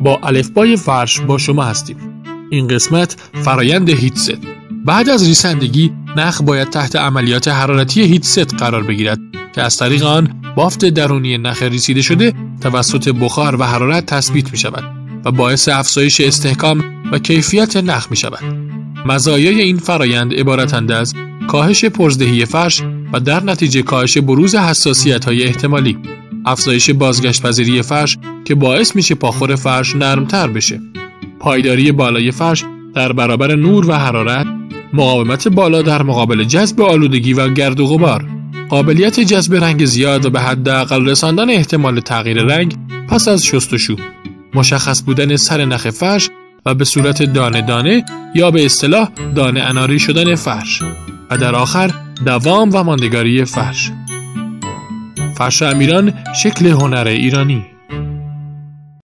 با الفبای فرش با شما هستیم. این قسمت فرایند هیت ست. بعد از ریسندگی نخ باید تحت عملیات حرارتی هیت ست قرار بگیرد که از طریق آن بافت درونی نخ ریسیده شده توسط بخار و حرارت تثبیت می شود و باعث افزایش استحکام و کیفیت نخ می شود. مزایای این فرایند عبارتند از کاهش پرزدهی فرش و در نتیجه کاهش بروز حساسیت‌های احتمالی، افزایش بازگشت‌پذیری فرش که باعث میشه پاخور فرش نرمتر بشه، پایداری بالای فرش در برابر نور و حرارت، مقاومت بالا در مقابل جذب آلودگی و گرد و غبار، قابلیت جذب رنگ زیاد و به حداقل رساندن احتمال تغییر رنگ پس از شستشو، مشخص بودن سر نخ فرش و به صورت دانه دانه یا به اصطلاح دانه اناری شدن فرش و در آخر دوام و ماندگاری فرش. فرش امیران شکل هنر ایرانی.